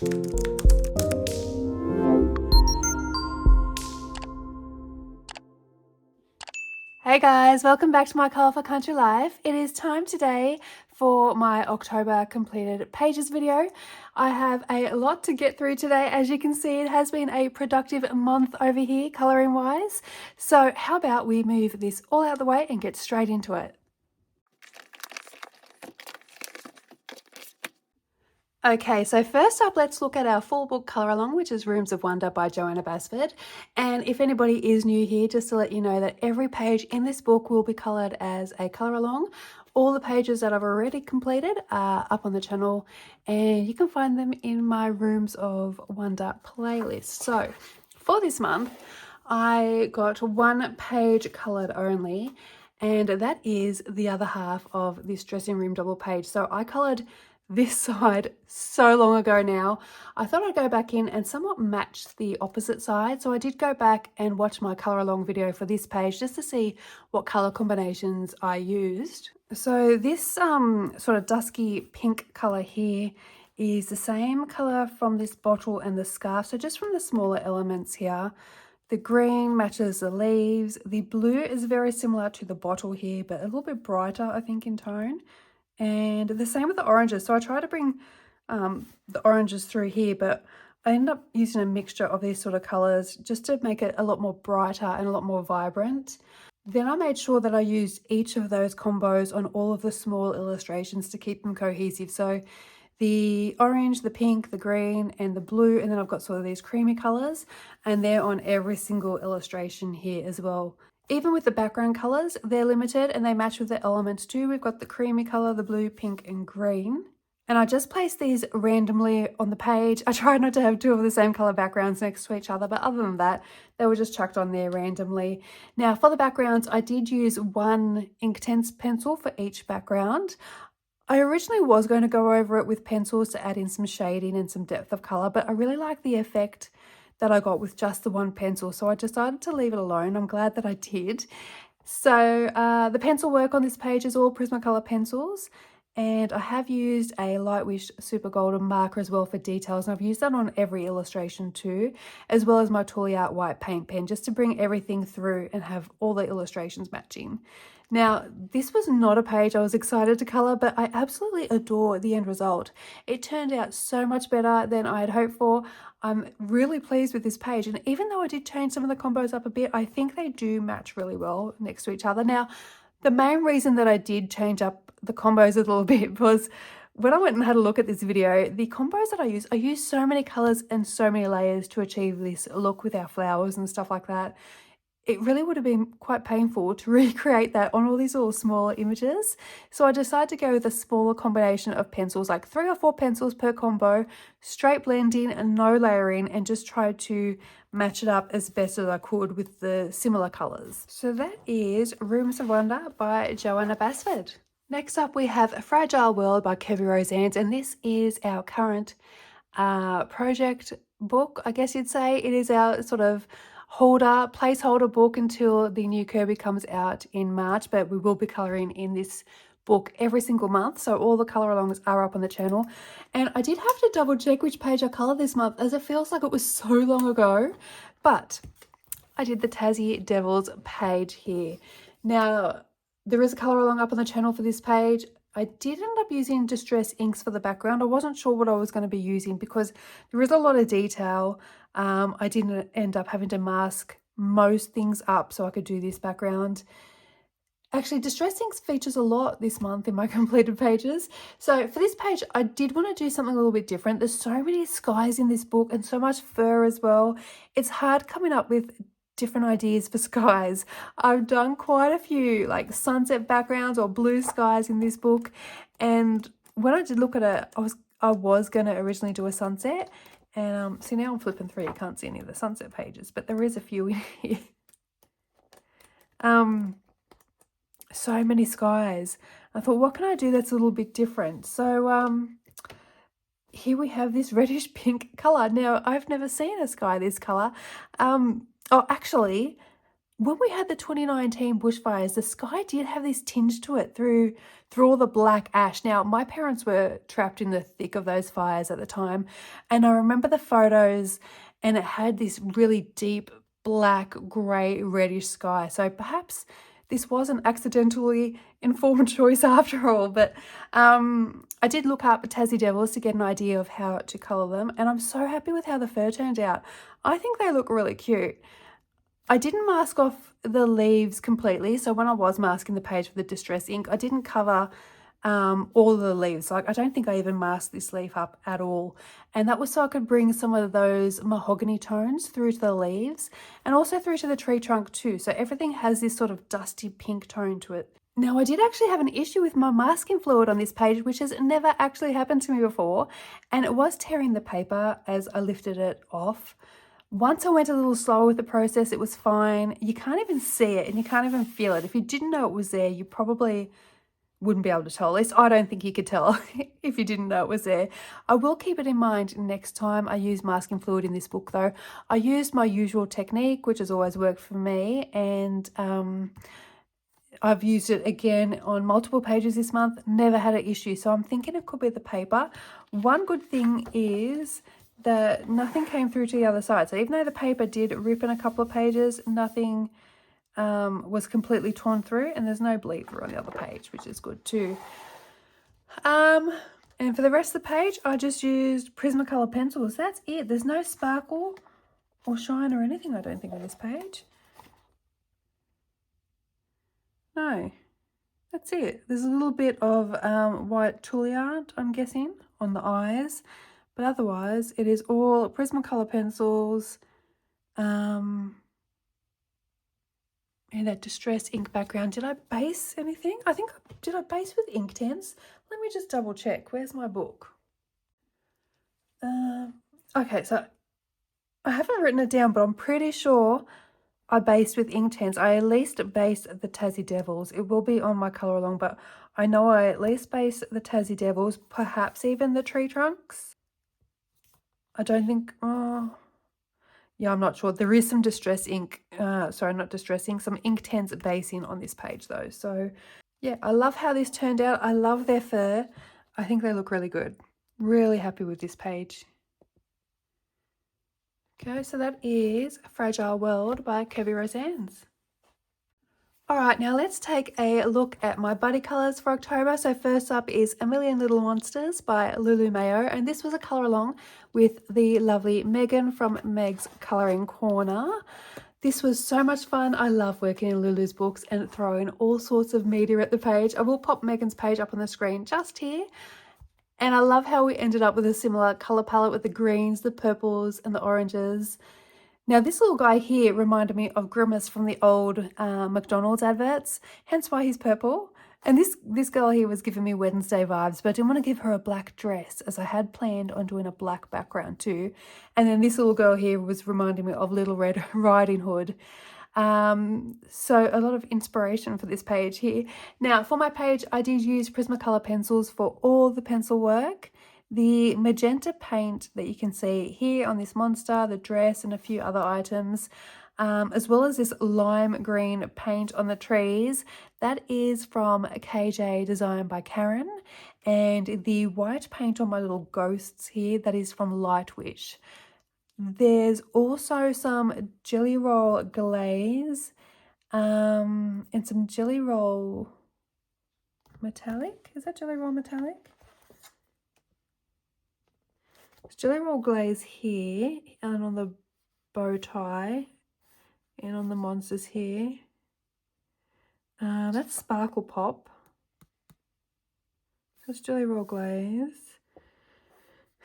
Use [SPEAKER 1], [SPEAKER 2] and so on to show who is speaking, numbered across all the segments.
[SPEAKER 1] Hey guys, welcome back to my Colourful Country Life. It is time today for my October completed pages video. I have a lot to get through today. As you can see, it has been a productive month over here colouring wise. So how about we move this all out of the way and get straight into it. Okay, so first up, let's look at our full book colour along, which is Rooms of Wonder by Joanna Basford. And if anybody is new here, just to let you know that every page in this book will be coloured as a colour along. All the pages that I've already completed are up on the channel, and you can find them in my Rooms of Wonder playlist. So for this month, I got one page coloured only, and that is the other half of this dressing room double page. So I coloured this side so long ago now. I thought I'd go back in and somewhat match the opposite side. So I did go back and watch my colour along video for this page just to see what colour combinations I used. So this sort of dusky pink colour here is the same colour from this bottle and the scarf. So just from the smaller elements here. The green matches the leaves. The blue is very similar to the bottle here, but a little bit brighter, I think, in tone. And the same with the oranges. So I try to bring the oranges through here, but I end up using a mixture of these sort of colours just to make it a lot more brighter and a lot more vibrant. Then I made sure that I used each of those combos on all of the small illustrations to keep them cohesive. So the orange, the pink, the green, and the blue, and then I've got sort of these creamy colours, and they're on every single illustration here as well. Even with the background colours, they're limited and they match with the elements too. We've got the creamy colour, the blue, pink, and green. And I just placed these randomly on the page. I tried not to have two of the same colour backgrounds next to each other, but other than that, they were just chucked on there randomly. Now for the backgrounds, I did use one Inktense pencil for each background. I originally was going to go over it with pencils to add in some shading and some depth of colour, but I really like the effect that I got with just the one pencil, so I decided to leave it alone. I'm glad that I did. So the pencil work on this page is all Prismacolor pencils, and I have used a Lightwish Super Golden marker as well for details, and I've used that on every illustration too, as well as my Tooly Art white paint pen, just to bring everything through and have all the illustrations matching. Now, this was not a page I was excited to colour, but I absolutely adore the end result. It turned out so much better than I had hoped for. I'm really pleased with this page, and even though I did change some of the combos up a bit, I think they do match really well next to each other. Now, the main reason that I did change up the combos a little bit was when I went and had a look at this video, the combos that I used so many colours and so many layers to achieve this look with our flowers and stuff like that. It really would have been quite painful to recreate that on all these little smaller images. So I decided to go with a smaller combination of pencils, like 3 or 4 pencils per combo, straight blending and no layering, and just tried to match it up as best as I could with the similar colours. So that is Rooms of Wonder by Joanna Basford. Next up we have A Fragile World by Kevin Rosands, and this is our current project book, I guess you'd say. It is our sort of placeholder book until the new Kirby comes out in March, but we will be colouring in this book every single month, so all the colour alongs are up on the channel. And I did have to double check which page I coloured this month, as it feels like it was so long ago, but I did the Tassie Devils page here. Now there is a colour along up on the channel for this page. I did end up using Distress inks for the background. I wasn't sure what I was going to be using because there is a lot of detail. I didn't end up having to mask most things up so I could do this background. Actually, Distress inks features a lot this month in my completed pages. So for this page, I did want to do something a little bit different. There's so many skies in this book and so much fur as well. It's hard coming up with different ideas for skies. I've done quite a few like sunset backgrounds or blue skies in this book, and when I did look at it, I was going to originally do a sunset, and see, now I'm flipping through, you can't see any of the sunset pages, but there is a few in here. So many skies. I thought, what can I do that's a little bit different? So here we have this reddish pink color. Now, I've never seen a sky this color. Oh, actually, when we had the 2019 bushfires, the sky did have this tinge to it through all the black ash. Now, my parents were trapped in the thick of those fires at the time, and I remember the photos, and it had this really deep black, grey, reddish sky. So perhaps this was an accidentally informed choice after all. But I did look up Tassie Devils to get an idea of how to colour them, and I'm so happy with how the fur turned out. I think they look really cute. I didn't mask off the leaves completely, so when I was masking the page with the distress ink, I didn't cover all of the leaves. Like, I don't think I even masked this leaf up at all, and that was so I could bring some of those mahogany tones through to the leaves and also through to the tree trunk too, so everything has this sort of dusty pink tone to it. Now, I did actually have an issue with my masking fluid on this page, which has never actually happened to me before, and it was tearing the paper as I lifted it off. Once I went a little slower with the process, it was fine. You can't even see it and you can't even feel it. If you didn't know it was there, you probably wouldn't be able to tell. At least I don't think you could tell if you didn't know it was there. I will keep it in mind next time I use masking fluid in this book though. I used my usual technique, which has always worked for me, and I've used it again on multiple pages this month, never had an issue. So I'm thinking it could be the paper. One good thing is that nothing came through to the other side. So even though the paper did rip in a couple of pages, nothing was completely torn through, and there's no bleed through on the other page, which is good too. And for the rest of the page, I just used Prismacolor pencils. That's it. There's no sparkle or shine or anything, I don't think, on this page. No, that's it. There's a little bit of white tulle art, I'm guessing, on the eyes. But otherwise, it is all Prismacolor pencils and that distress ink background. Did I base anything? Did I base with Inktense? Let me just double check. Where's my book? Okay, so I haven't written it down, but I'm pretty sure I based with Inktense. I at least based the Tassie Devils. It will be on my colour along, but I know I at least based the Tassie Devils, perhaps even the tree trunks. I don't think, yeah, I'm not sure. There is some distress ink, sorry, not distress ink, some Inktense basing on this page though. So yeah, I love how this turned out. I love their fur. I think they look really good. Really happy with this page. Okay, so that is Fragile World by Kirby Roseanne's. Alright, now let's take a look at my buddy colours for October. So first up is A Million Little Monsters by Lulu Mayo, and this was a colour along with the lovely Megan from Meg's Colouring Corner. This was so much fun. I love working in Lulu's books and throwing all sorts of media at the page. I will pop Megan's page up on the screen just here. And I love how we ended up with a similar colour palette with the greens, the purples and the oranges. Now this little guy here reminded me of Grimace from the old McDonald's adverts, hence why he's purple. And this girl here was giving me Wednesday vibes, but I didn't want to give her a black dress as I had planned on doing a black background too. And then this little girl here was reminding me of Little Red Riding Hood. So a lot of inspiration for this page here. Now for my page, I did use Prismacolor pencils for all the pencil work. The magenta paint that you can see here on this monster, the dress and a few other items, as well as this lime green paint on the trees, that is from KJ designed by Karen. And the white paint on my little ghosts here, that is from Lightwish. There's also some Jelly Roll glaze and some Jelly Roll metallic. Is that Jelly Roll metallic? There's Jelly Roll glaze here and on the bow tie and on the monsters here. That's Sparkle Pop. That's Jelly Roll glaze.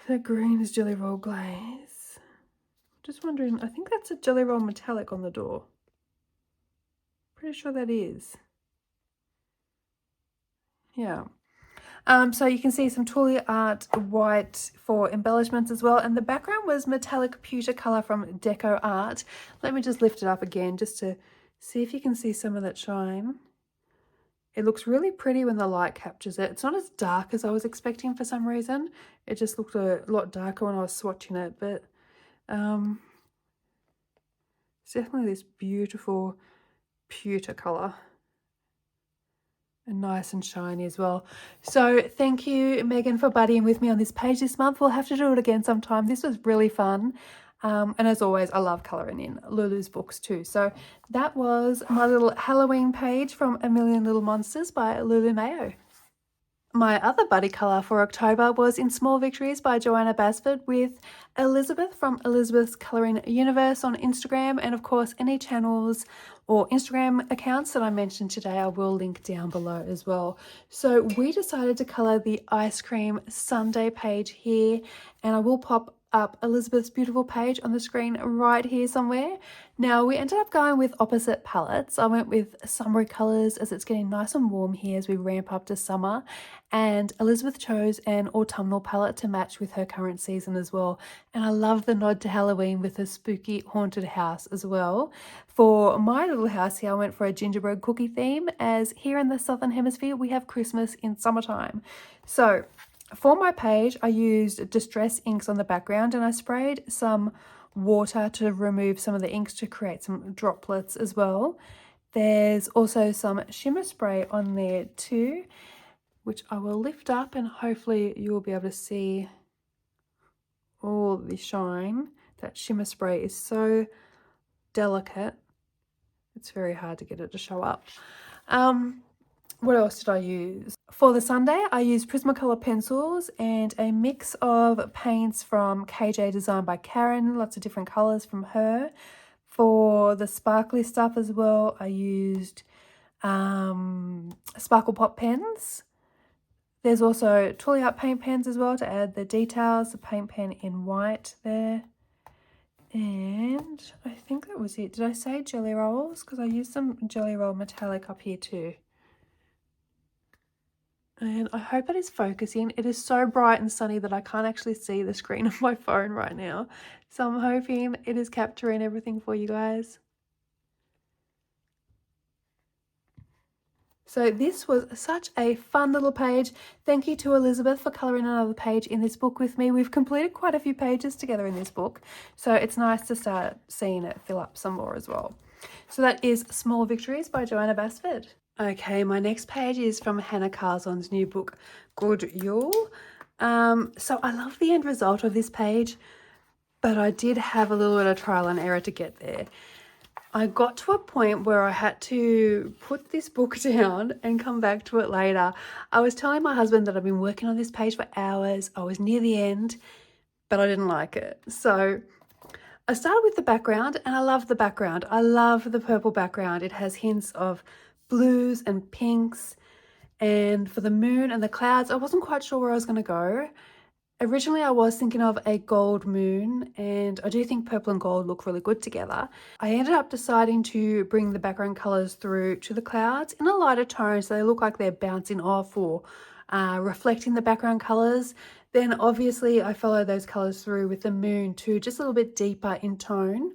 [SPEAKER 1] That green is Jelly Roll glaze. Just wondering, I think that's a Jelly Roll metallic on the door. Pretty sure that is. Yeah. So you can see some tulle art white for embellishments as well, and the background was metallic pewter colour from Deco Art. Let me just lift it up again just to see if you can see some of that shine. It looks really pretty when the light captures it. It's not as dark as I was expecting for some reason. It just looked a lot darker when I was swatching it, but it's definitely this beautiful pewter colour. And nice and shiny as well. So thank you, Megan, for buddying with me on this page this month. We'll have to do it again sometime. This was really fun. And as always, I love colouring in Lulu's books too. So that was my little Halloween page from A Million Little Monsters by Lulu Mayo. My other buddy colour for October was In Small Victories by Joanna Basford with Elizabeth from Elizabeth's Colouring Universe on Instagram, and of course any channels or Instagram accounts that I mentioned today I will link down below as well. So we decided to colour the Ice Cream Sundae page here, and I will pop up Elizabeth's beautiful page on the screen right here somewhere. Now we ended up going with opposite palettes. I went with summery colours as it's getting nice and warm here as we ramp up to summer, and Elizabeth chose an autumnal palette to match with her current season as well. And I love the nod to Halloween with a spooky haunted house as well. For my little house here, I went for a gingerbread cookie theme, as here in the Southern Hemisphere we have Christmas in summertime. So for my page, I used Distress inks on the background, and I sprayed some water to remove some of the inks to create some droplets as well. There's also some shimmer spray on there too, which I will lift up, and hopefully you will be able to see all the shine. That shimmer spray is so delicate. It's very hard to get it to show up. What else did I use? For the Sunday, I used Prismacolor pencils and a mix of paints from KJ Design by Karen, lots of different colours from her. For the sparkly stuff as well, I used Sparkle Pop pens. There's also Twirly Art paint pens as well to add the details, the paint pen in white there. And I think that was it. Did I say Jelly Rolls? Because I used some Jelly Roll metallic up here too. And I hope that is focusing. It is so bright and sunny that I can't actually see the screen of my phone right now. So I'm hoping it is capturing everything for you guys. So this was such a fun little page. Thank you to Elizabeth for colouring another page in this book with me. We've completed quite a few pages together in this book, so it's nice to start seeing it fill up some more as well. So that is Small Victories by Joanna Basford. Okay, my next page is from Hannah Carzon's new book, Good Yule. So I love the end result of this page, but I did have a little bit of trial and error to get there. I got to a point where I had to put this book down and come back to it later. I was telling my husband that I've been working on this page for hours. I was near the end, but I didn't like it. So I started with the background, and I love the background. I love the purple background. It has hints of blues and pinks. And for the moon and the clouds, I wasn't quite sure where I was going to go. Originally, I was thinking of a gold moon, and I do think purple and gold look really good together. I ended up deciding to bring the background colours through to the clouds in a lighter tone, so they look like they're bouncing off or reflecting the background colours. Then obviously I follow those colours through with the moon too, just a little bit deeper in tone.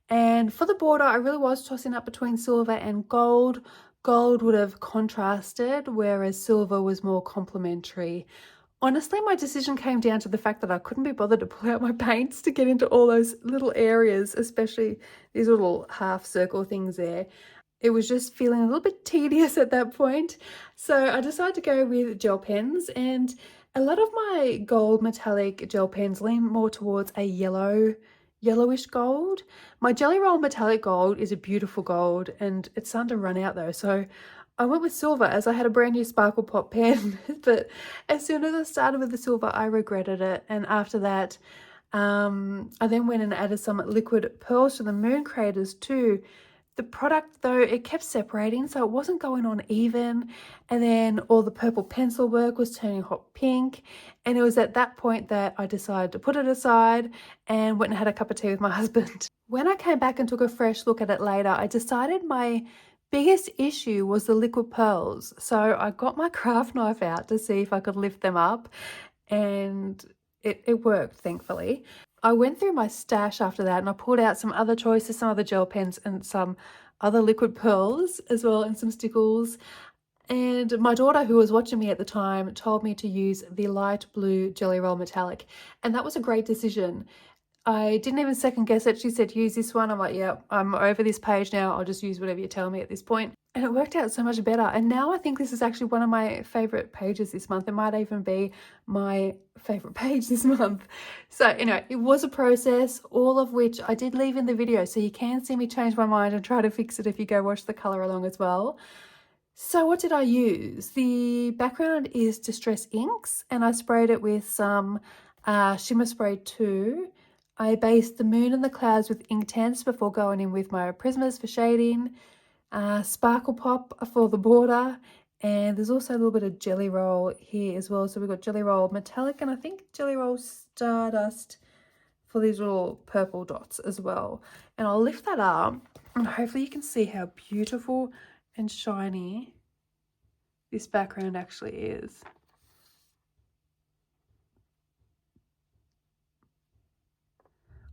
[SPEAKER 1] And for the border, I really was tossing up between silver and gold. Gold would have contrasted, whereas silver was more complementary. Honestly, my decision came down to the fact that I couldn't be bothered to pull out my paints to get into all those little areas, especially these little half circle things there. It was just feeling a little bit tedious at that point. So I decided to go with gel pens, and a lot of my gold metallic gel pens lean more towards a yellowish gold. My Jelly Roll metallic gold is a beautiful gold, and it's starting to run out though. So I went with silver as I had a brand new Sparkle Pop pen, but as soon as I started with the silver, I regretted it. And after that, I then went and added some liquid pearls to the moon craters too. The product though, it kept separating, so it wasn't going on even. And then all the purple pencil work was turning hot pink. And it was at that point that I decided to put it aside and went and had a cup of tea with my husband. When I came back and took a fresh look at it later, I decided my biggest issue was the liquid pearls. So I got my craft knife out to see if I could lift them up, and it worked, thankfully. I went through my stash after that, and I pulled out some other choices, some other gel pens and some other liquid pearls as well, and some stickles. And my daughter, who was watching me at the time, told me to use the light blue Jelly Roll metallic, and that was a great decision. I didn't even second guess it. She said, use this one. I'm like, yeah, I'm over this page now. I'll just use whatever you tell me at this point. And it worked out so much better. And now I think this is actually one of my favorite pages this month. It might even be my favorite page this month. So anyway, it was a process, all of which I did leave in the video. So you can see me change my mind and try to fix it if you go watch the color along as well. So what did I use? The background is Distress Inks, and I sprayed it with some shimmer spray too. I based the moon and the clouds with Inktense before going in with my Prismas for shading. Sparkle Pop for the border, and there's also a little bit of Jelly Roll here as well. So we've got Jelly Roll Metallic and I think Jelly Roll Stardust for these little purple dots as well. And I'll lift that up and hopefully you can see how beautiful and shiny this background actually is.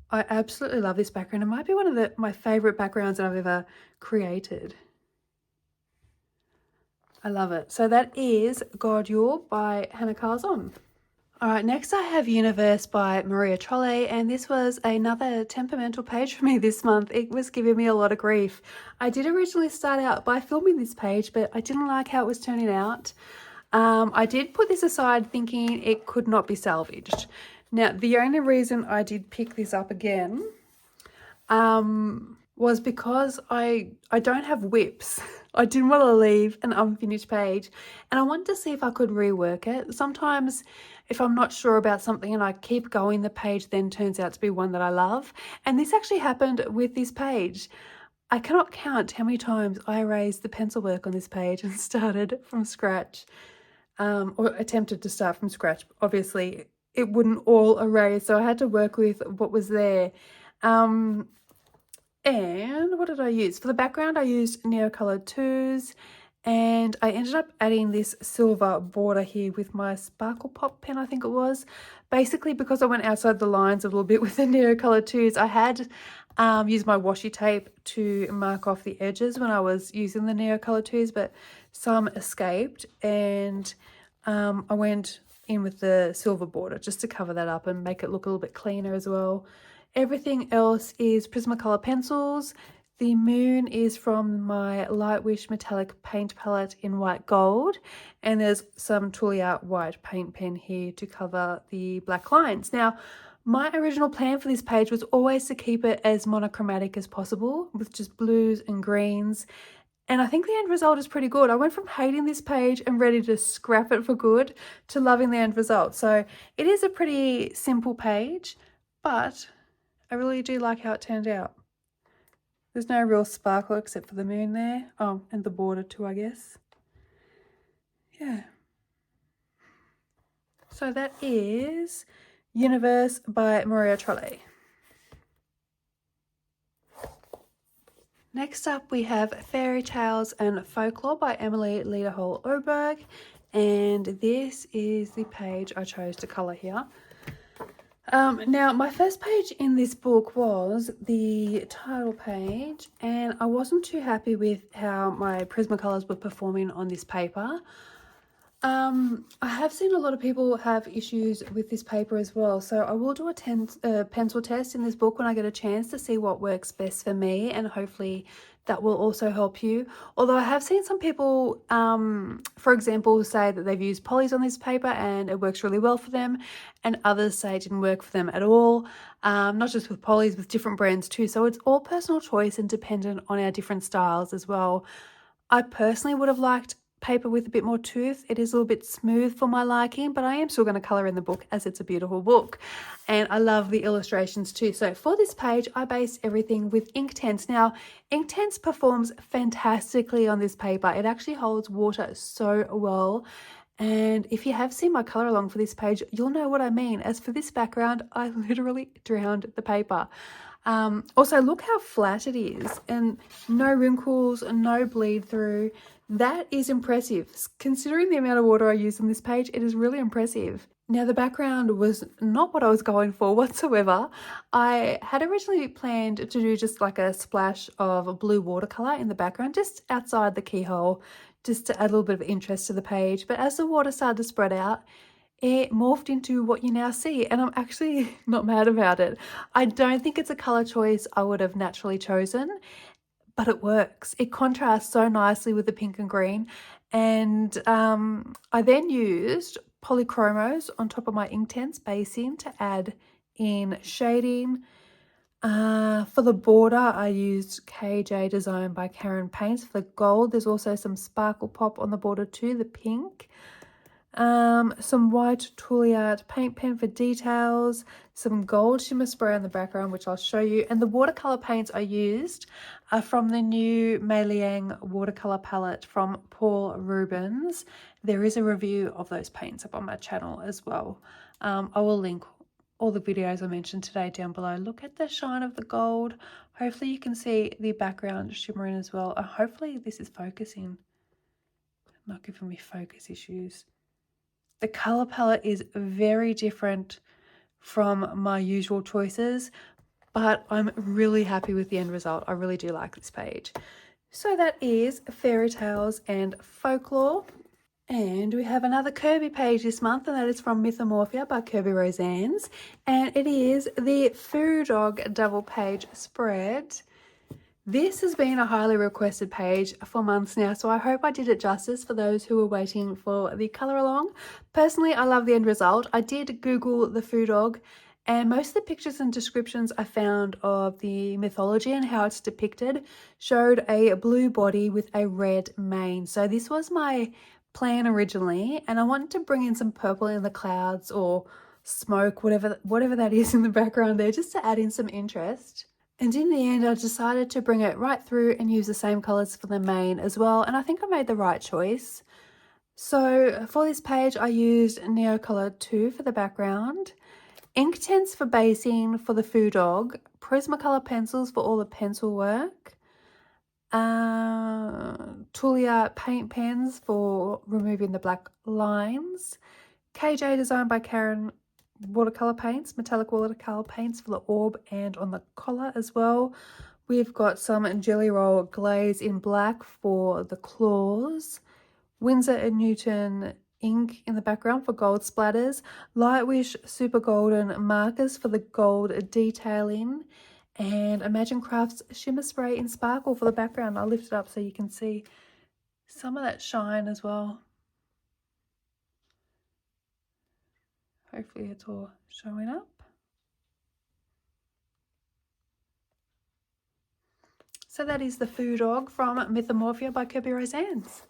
[SPEAKER 1] I absolutely love this background. It might be one of my favorite backgrounds that I've ever created. I love it. So that is God You're by Hannah Carzon. All right, next I have Universe by Maria Trolle, and this was another temperamental page for me this month. It was giving me a lot of grief. I did originally start out by filming this page, but I didn't like how it was turning out. I did put this aside thinking it could not be salvaged. Now, the only reason I did pick this up again was because I don't have WIPS. I didn't want to leave an unfinished page, and I wanted to see if I could rework it. Sometimes if I'm not sure about something and I keep going, the page then turns out to be one that I love. And this actually happened with this page. I cannot count how many times I erased the pencil work on this page and started from scratch, or attempted to start from scratch. Obviously, it wouldn't all erase, so I had to work with what was there. And what did I use? For the background, I used Neocolored 2s, and I ended up adding this silver border here with my Sparkle Pop pen, I think it was. Basically, because I went outside the lines a little bit with the Neocolored 2s, I had used my washi tape to mark off the edges when I was using the Neocolored 2s, but some escaped, and I went in with the silver border just to cover that up and make it look a little bit cleaner as well. Everything else is Prismacolor pencils. The moon is from my Lightwish metallic paint palette in white gold, and there's some Tulia white paint pen here to cover the black lines. Now, my original plan for this page was always to keep it as monochromatic as possible with just blues and greens. And I think the end result is pretty good. I went from hating this page and ready to scrap it for good to loving the end result. So it is a pretty simple page, but I really do like how it turned out. There's no real sparkle except for the moon there. Oh, and the border too, I guess. Yeah. So that is Universe by Maria Trolle. Next up we have Fairy Tales and Folklore by Emily Lederhol Oberg, and this is the page I chose to colour here. Now, my first page in this book was the title page, and I wasn't too happy with how my Prismacolors were performing on this paper. I have seen a lot of people have issues with this paper as well, so I will do a pencil test in this book when I get a chance to see what works best for me, and hopefully that will also help you. Although I have seen some people, for example, say that they've used polys on this paper and it works really well for them, and others say it didn't work for them at all, not just with polys, with different brands too. So it's all personal choice and dependent on our different styles as well. I personally would have liked paper with a bit more tooth. It is a little bit smooth for my liking, but I am still going to colour in the book as it's a beautiful book, and I love the illustrations too. So for this page I based everything with Inktense. Now, Inktense performs fantastically on this paper. It actually holds water so well, and if you have seen my colour along for this page, you'll know what I mean. As for this background, I literally drowned the paper. Also, look how flat it is, and no wrinkles, no bleed through. That is impressive. Considering the amount of water I used on this page, it is really impressive. Now, the background was not what I was going for whatsoever. I had originally planned to do just like a splash of blue watercolour in the background, just outside the keyhole, just to add a little bit of interest to the page. But as the water started to spread out, it morphed into what you now see, and I'm actually not mad about it. I don't think it's a color choice I would have naturally chosen, but it works. It contrasts so nicely with the pink and green. And I then used polychromos on top of my Inktense basing to add in shading. For the border, I used KJ Design by Karen Paints. For the gold, there's also some sparkle pop on the border too, the pink. Some white Touliart paint pen for details, some gold shimmer spray on the background, which I'll show you, and the watercolor paints I used are from the new Mei Liang watercolor palette from Paul Rubens. There is a review of those paints up on my channel as well. I will link all the videos I mentioned today down below. Look at the shine of the gold. Hopefully you can see the background shimmering as well. Hopefully this is focusing, not giving me focus issues. The color palette is very different from my usual choices, but I'm really happy with the end result. I really do like this page. So that is Fairy Tales and Folklore. And we have another Kirby page this month, and that is from Mythomorphia by Kirby Roseannes. And it is the Foo Dog double page spread. This has been a highly requested page for months now, so I hope I did it justice for those who were waiting for the colour along. Personally, I love the end result. I did Google the Foo Dog, and most of the pictures and descriptions I found of the mythology and how it's depicted showed a blue body with a red mane. So this was my plan originally, and I wanted to bring in some purple in the clouds or smoke, whatever that is in the background there, just to add in some interest. And in the end, I decided to bring it right through and use the same colours for the mane as well. And I think I made the right choice. So for this page, I used Neocolor 2 for the background, Inktense for basing for the Foo Dog, Prismacolor pencils for all the pencil work, Touliart paint pens for removing the black lines, KJ Design by Karen watercolor paints, metallic watercolor paints for the orb and on the collar as well. We've got some Jelly Roll glaze in black for the claws, Winsor & Newton ink in the background for gold splatters, Lightwish Super Golden markers for the gold detailing, and Imagine Crafts shimmer spray in sparkle for the background. I'll lift it up so you can see some of that shine as well. Hopefully it's all showing up. So that is the Foo Dog from Mythomorphia by Kirby Roseannes.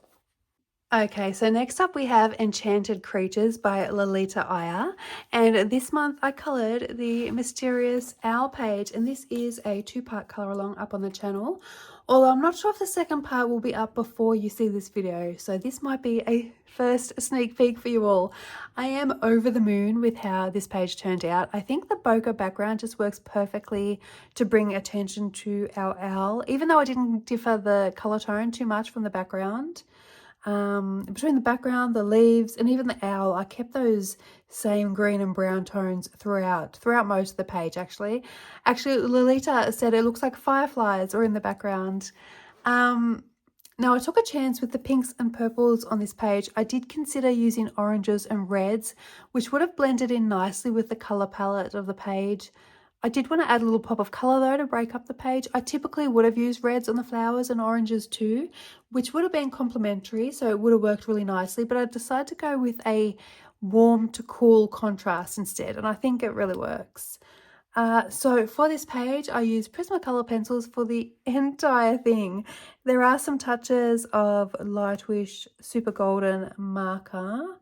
[SPEAKER 1] Okay, so next up we have Enchanted Creatures by Lolita Aya, and this month I coloured the Mysterious Owl page, and this is a two-part colour along up on the channel, although I'm not sure if the second part will be up before you see this video, so this might be a first sneak peek for you all. I am over the moon with how this page turned out. I think the bokeh background just works perfectly to bring attention to our owl, even though I didn't differ the colour tone too much from the background. Between the background, the leaves, and even the owl, I kept those same green and brown tones throughout most of the page, actually. Lolita said it looks like fireflies are in the background. Now, I took a chance with the pinks and purples on this page. I did consider using oranges and reds, which would have blended in nicely with the colour palette of the page. I did want to add a little pop of colour though to break up the page. I typically would have used reds on the flowers and oranges too, which would have been complementary, so it would have worked really nicely, but I decided to go with a warm to cool contrast instead, and I think it really works. So for this page, I used Prismacolor pencils for the entire thing. There are some touches of Lightwish Super Golden marker.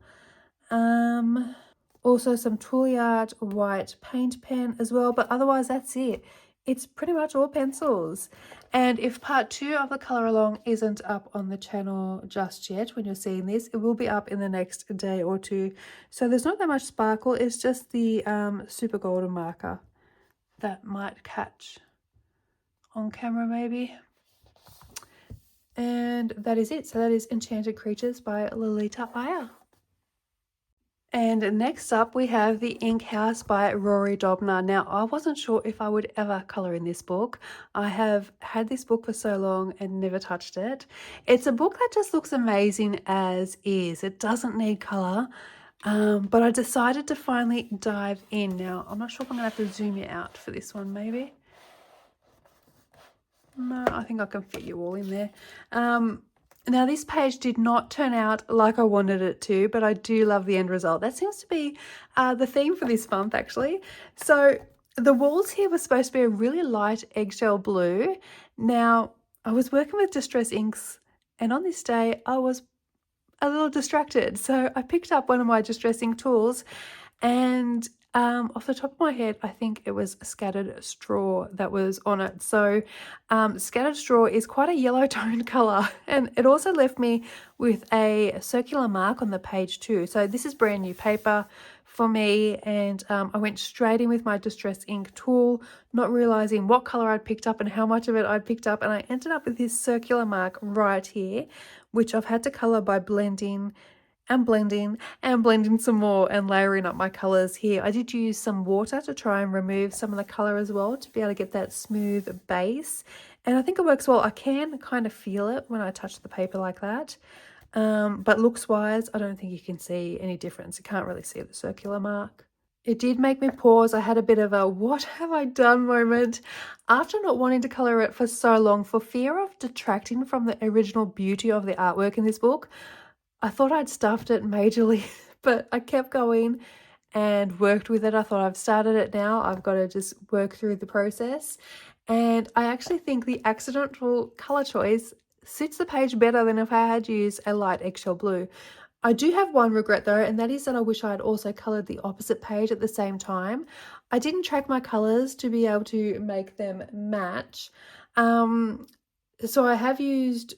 [SPEAKER 1] Also some Touliart white paint pen as well, but otherwise that's it. It's pretty much all pencils. And if part 2 of the colour along isn't up on the channel just yet when you're seeing this, it will be up in the next day or two. So there's not that much sparkle, it's just the Super Golden marker that might catch on camera maybe. And that is it. So that is Enchanted Creatures by Lolita Aya. And next up we have The Ink House by Rory Dobner. Now, I wasn't sure if I would ever colour in this book. I have had this book for so long and never touched it. It's a book that just looks amazing as is. It doesn't need colour. But I decided to finally dive in. Now, I'm not sure if I'm going to have to zoom you out for this one, maybe. No, I think I can fit you all in there. Now, this page did not turn out like I wanted it to, but I do love the end result. That seems to be the theme for this month, actually. So the walls here were supposed to be a really light eggshell blue. Now, I was working with Distress Inks, and on this day, I was a little distracted. So I picked up one of my Distress Ink tools, and off the top of my head, I think it was scattered straw that was on it. So scattered straw is quite a yellow toned colour, and it also left me with a circular mark on the page too. So this is brand new paper for me, and I went straight in with my Distress Ink tool, not realising what colour I'd picked up and how much of it I'd picked up, and I ended up with this circular mark right here, which I've had to colour by blending and blending and blending some more and layering up my colours here. I did use some water to try and remove some of the colour as well to be able to get that smooth base, and I think it works well. I can kind of feel it when I touch the paper like that, but looks wise, I don't think you can see any difference. You can't really see the circular mark. It did make me pause. I had a bit of a what have I done moment after not wanting to colour it for so long for fear of detracting from the original beauty of the artwork in this book. I thought I'd stuffed it majorly, but I kept going and worked with it. I thought I've started it now. I've got to just work through the process. And I actually think the accidental colour choice suits the page better than if I had used a light eggshell blue. I do have one regret though, and that is that I wish I had also coloured the opposite page at the same time. I didn't track my colours to be able to make them match. So I have used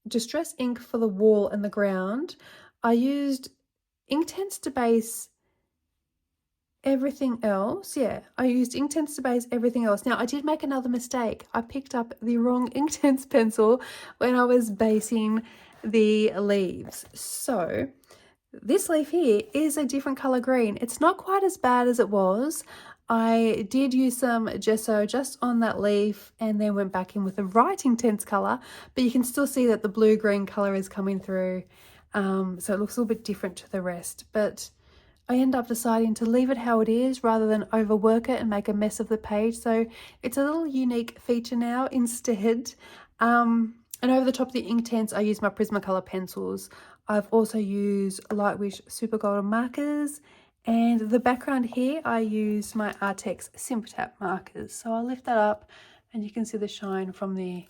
[SPEAKER 1] Distress Ink for the wall and the ground. I used Inktense to base everything else. Yeah, I used Inktense to base everything else. Now, I did make another mistake. I picked up the wrong Inktense pencil when I was basing the leaves. So this leaf here is a different colour green. It's not quite as bad as it was. I did use some gesso just on that leaf and then went back in with the right Inktense colour, but you can still see that the blue-green colour is coming through, so it looks a little bit different to the rest. But I end up deciding to leave it how it is rather than overwork it and make a mess of the page. So it's a little unique feature now instead. And over the top of the Inktense, I use my Prismacolor pencils. I've also used Lightwish Super Golden markers, and the background here I use my Artex Sympatap markers. So I'll lift that up and you can see the shine from the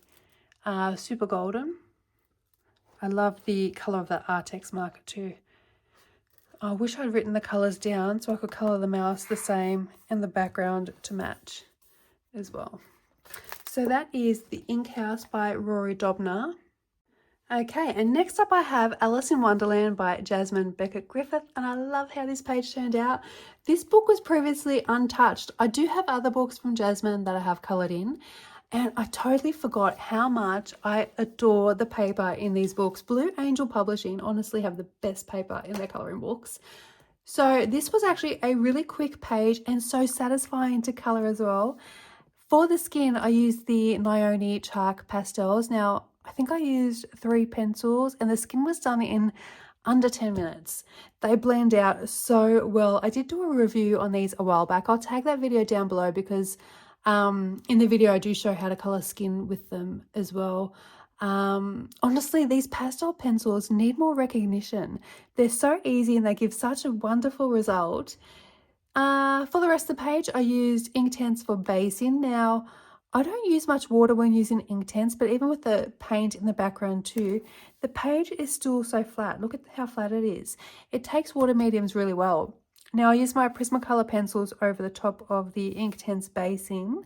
[SPEAKER 1] Super Golden. I love the colour of that Artex marker too. I wish I'd written the colours down so I could colour the mouse the same and the background to match as well. So that is The Ink House by Rory Dobner. Okay, and next up I have Alice in Wonderland by Jasmine Beckett-Griffith, and I love how this page turned out. This book was previously untouched. I do have other books from Jasmine that I have coloured in, and I totally forgot how much I adore the paper in these books. Blue Angel Publishing honestly have the best paper in their colouring books. So this was actually a really quick page and so satisfying to colour as well. For the skin, I used the Nione Chark pastels. Now, I think I used 3 pencils and the skin was done in under 10 minutes. They blend out so well. I did do a review on these a while back. I'll tag that video down below because in the video I do show how to colour skin with them as well. Honestly, these pastel pencils need more recognition. They're so easy and they give such a wonderful result. For the rest of the page, I used Inktense for basing. Now, I don't use much water when using Inktense, but even with the paint in the background too, the page is still so flat. Look at how flat it is. It takes water mediums really well. Now, I use my Prismacolor pencils over the top of the Inktense basing,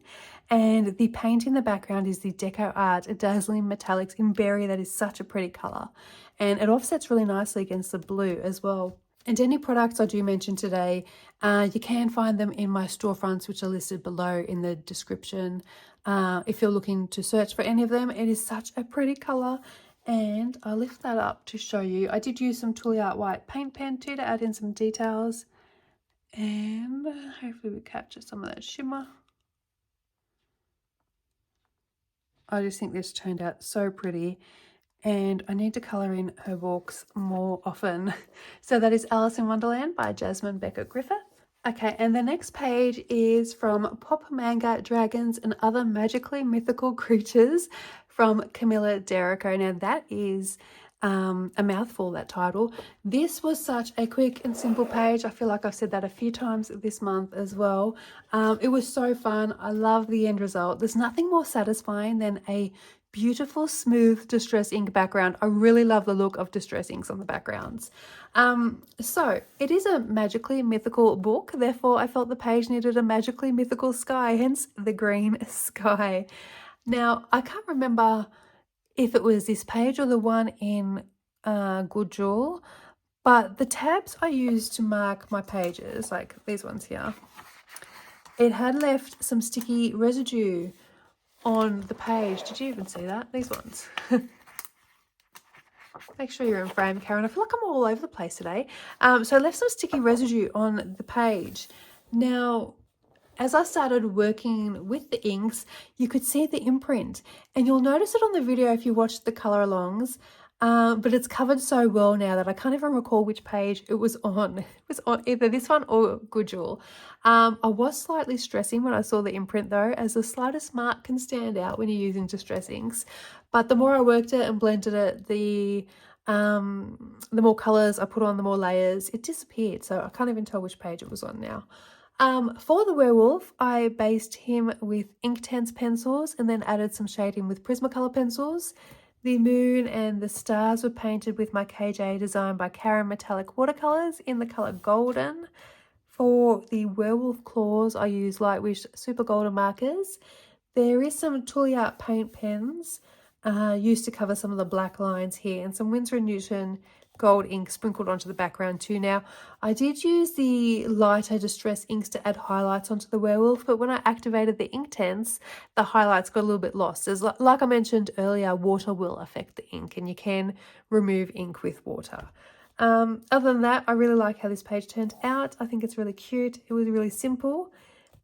[SPEAKER 1] and the paint in the background is the Deco Art Dazzling Metallics in Berry. That is such a pretty colour, and it offsets really nicely against the blue as well. And any products I do mention today, you can find them in my storefronts, which are listed below in the description. If you're looking to search for any of them, it is such a pretty colour. And I'll lift that up to show you. I did use some Tooly Art White paint pen too to add in some details. And hopefully we capture some of that shimmer. I just think this turned out so pretty. and I need to colour in her books more often. So that is Alice in Wonderland by Jasmine Beckett Griffith. Okay, and the next page is from Pop Manga Dragons and Other Magically Mythical Creatures from Camilla Derrico. Now that is a mouthful, that title. This was such a quick and simple page. I feel like I've said that a few times this month as well. It was so fun. I love the end result. There's nothing more satisfying than a beautiful, smooth distress ink background. I really love the look of distress inks on the backgrounds. So it is a magically mythical book, therefore I felt the page needed a magically mythical sky, hence the green sky. Now I can't remember if it was this page or the one in Good Jewel, but the tabs I used to mark my pages, like these ones here, it had left some sticky residue on the page. Did you even see that? These ones. Make sure you're in frame, Karen. I feel like I'm all over the place today. So I left some sticky residue on the page. Now, as I started working with the inks, you could see the imprint, and you'll notice it on the video if you watch the color alongs, but it's covered so well now that I can't even recall which page it was on. It was on either this one or Good Jewel. I was slightly stressing when I saw the imprint though, as the slightest mark can stand out when you're using distress inks. But the more I worked it and blended it, the more colors I put on, the more layers, it disappeared. So I can't even tell which page it was on now. For the werewolf, I based him with Inktense pencils and then added some shading with Prismacolor pencils. The moon and the stars were painted with my KJ design by Karen Metallic watercolors in the color Golden. For the werewolf claws, I used Lightwish Super Golden markers. There is some Toolie paint pens used to cover some of the black lines here, and some Winsor & Newton gold ink sprinkled onto the background too. Now, I did use the lighter distress inks to add highlights onto the werewolf, but when I activated the Inktense, the highlights got a little bit lost. As like I mentioned earlier, water will affect the ink, and you can remove ink with water. Other than that, I really like how this page turned out. I think it's really cute. It was really simple.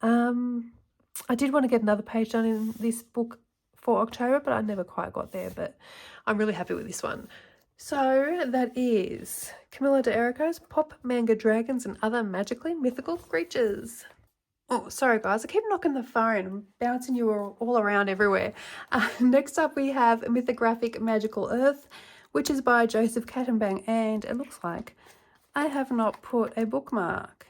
[SPEAKER 1] I did want to get another page done in this book for October, but I never quite got there, but I'm really happy with this one. So that is Camilla Derrico's Pop Manga Dragons and Other Magically Mythical Creatures. Oh, sorry guys, I keep knocking the phone. I'm bouncing you all around everywhere. Next up we have Mythographic Magical Earth, which is by Joseph Kattenbang, and it looks like I have not put a bookmark.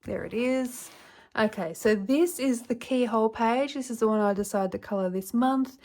[SPEAKER 1] There it is. Okay, so this is the keyhole page. This is the one I decided to colour this month.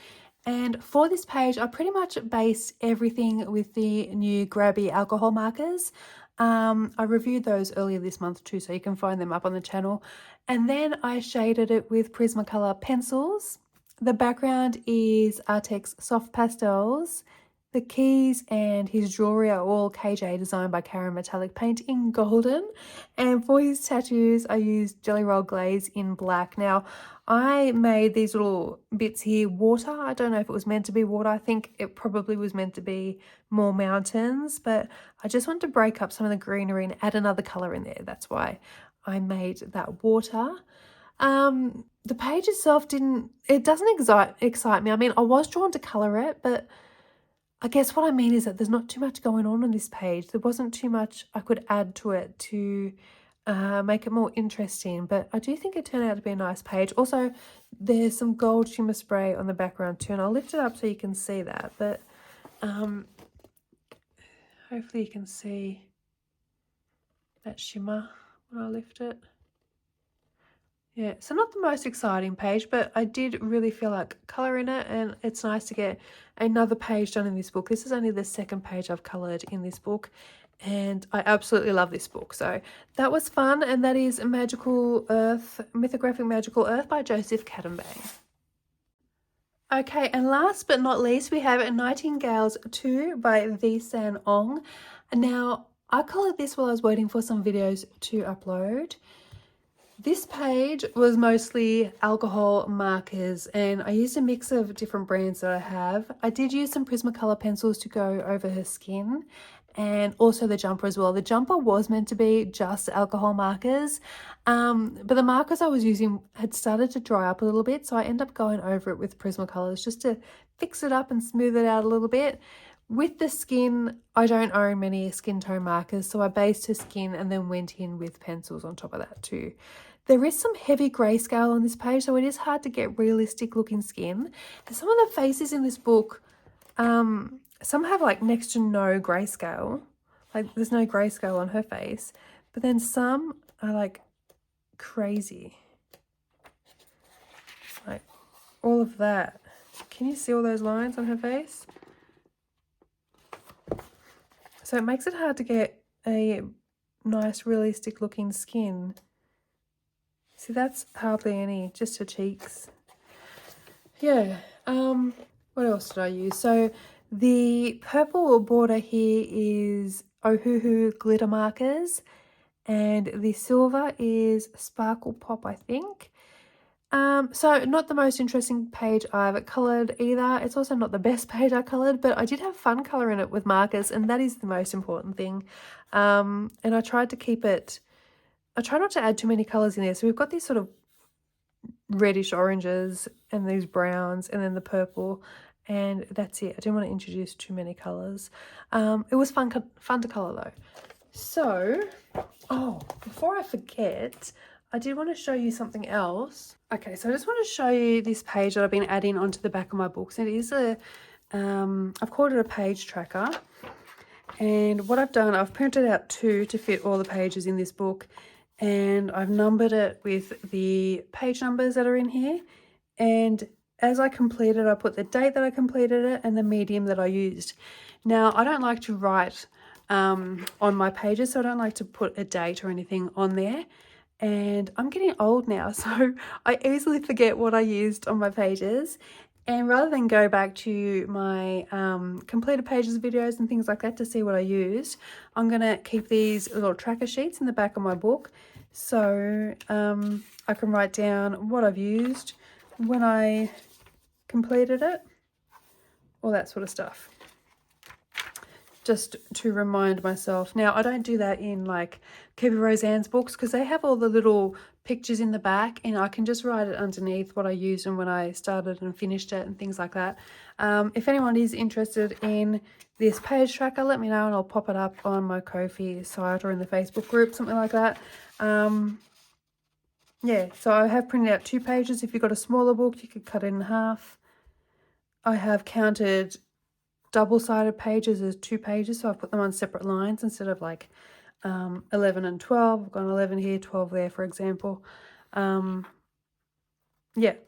[SPEAKER 1] And for this page, I pretty much based everything with the new Grabby alcohol markers. I reviewed those earlier this month too, so you can find them up on the channel. And then I shaded it with Prismacolor pencils. The background is Artex Soft Pastels. The keys and his jewellery are all KJ designed by Karen Metallic Paint in Golden. And for his tattoos, I used Jelly Roll Glaze in black. Now, I made these little bits here water. I don't know if it was meant to be water. I think it probably was meant to be more mountains, but I just wanted to break up some of the greenery and add another colour in there. That's why I made that water. The page itself doesn't excite me. I mean, I was drawn to colour it, but I guess what I mean is that there's not too much going on this page. There wasn't too much I could add to it to make it more interesting, but I do think it turned out to be a nice page. Also, there's some gold shimmer spray on the background too, and I'll lift it up so you can see that, but hopefully you can see that shimmer when I lift it. Yeah, so not the most exciting page, but I did really feel like colouring it, and it's nice to get another page done in this book. This is only the second page I've coloured in this book, and I absolutely love this book. So that was fun, and that is Magical Earth, Mythographic Magical Earth by Joseph Kattenbang. Okay, and last but not least, we have Nightingales II by V. San Ong. Now, I coloured this while I was waiting for some videos to upload. This page was mostly alcohol markers, and I used a mix of different brands that I have. I did use some Prismacolor pencils to go over her skin, and also the jumper as well. The jumper was meant to be just alcohol markers, but the markers I was using had started to dry up a little bit, so I ended up going over it with Prismacolors just to fix it up and smooth it out a little bit. With the skin, I don't own many skin tone markers, so I based her skin and then went in with pencils on top of that too. There is some heavy grayscale on this page, so it is hard to get realistic looking skin. And some of the faces in this book, some have like next to no grayscale. Like there's no grayscale on her face. But then some are like crazy. Like all of that. Can you see all those lines on her face? So it makes it hard to get a nice realistic looking skin. See, that's hardly any, just her cheeks. Yeah, what else did I use? So the purple border here is Ohuhu glitter markers, and the silver is Sparkle Pop, I think. So not the most interesting page I've coloured either. It's also not the best page I coloured, but I did have fun colouring it with markers, and that is the most important thing. And I tried to keep it, I try not to add too many colours in there. So we've got these sort of reddish oranges and these browns and then the purple, and that's it. I didn't want to introduce too many colours. It was fun to colour though. So, oh, before I forget, I did want to show you something else. Okay, so I just want to show you this page that I've been adding onto the back of my books. It is a, I've called it a page tracker. And what I've done, I've printed out 2 to fit all the pages in this book. And I've numbered it with the page numbers that are in here. And as I completed, I put the date that I completed it and the medium that I used. Now, I don't like to write on my pages, so I don't like to put a date or anything on there. And I'm getting old now, so I easily forget what I used on my pages. And rather than go back to my completed pages videos and things like that to see what I used, I'm going to keep these little tracker sheets in the back of my book, so I can write down what I've used, when I completed it, all that sort of stuff, just to remind myself. Now, I don't do that in like Kiwi Roseanne's books because they have all the little pictures in the back, and I can just write it underneath what I used and when I started and finished it and things like that. If anyone is interested in this page tracker, let me know and I'll pop it up on my Ko-fi site or in the Facebook group, something like that. Yeah, so I have printed out 2 pages. If you've got a smaller book, you could cut it in half. I have counted double-sided pages as 2 pages, so I've put them on separate lines instead of like 11 and 12. I've got 11 here, 12 there, for example. Yeah,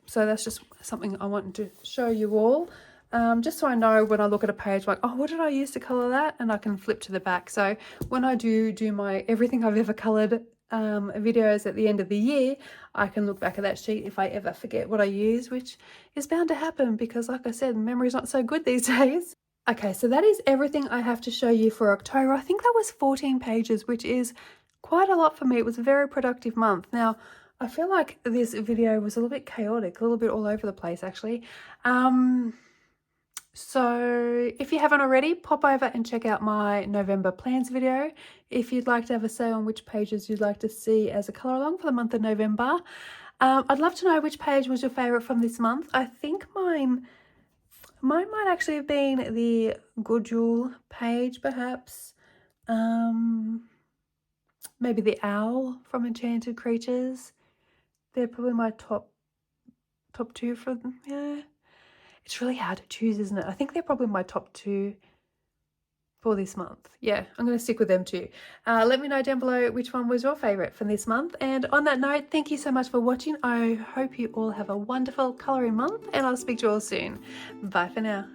[SPEAKER 1] so that's just something I wanted to show you all, just so I know when I look at a page like, oh, what did I use to colour that? And I can flip to the back. So when I do my everything I've ever coloured videos at the end of the year, I can look back at that sheet if I ever forget what I use, which is bound to happen because, like I said, memory's not so good these days. Okay, so that is everything I have to show you for October. I think that was 14 pages, which is quite a lot for me. It was a very productive month. Now, I feel like this video was a little bit chaotic, a little bit all over the place, actually. So if you haven't already, pop over and check out my November plans video if you'd like to have a say on which pages you'd like to see as a colour along for the month of November. I'd love to know which page was your favourite from this month. I think mine might actually have been the Gudule page, perhaps. Maybe the owl from Enchanted Creatures. They're probably my top 2 for them. Yeah, it's really hard to choose, isn't it? I think they're probably my top 2 for this month. Yeah, I'm going to stick with them too. Let me know down below which one was your favourite from this month. And on that note, thank you so much for watching. I hope you all have a wonderful colouring month, and I'll speak to you all soon. Bye for now.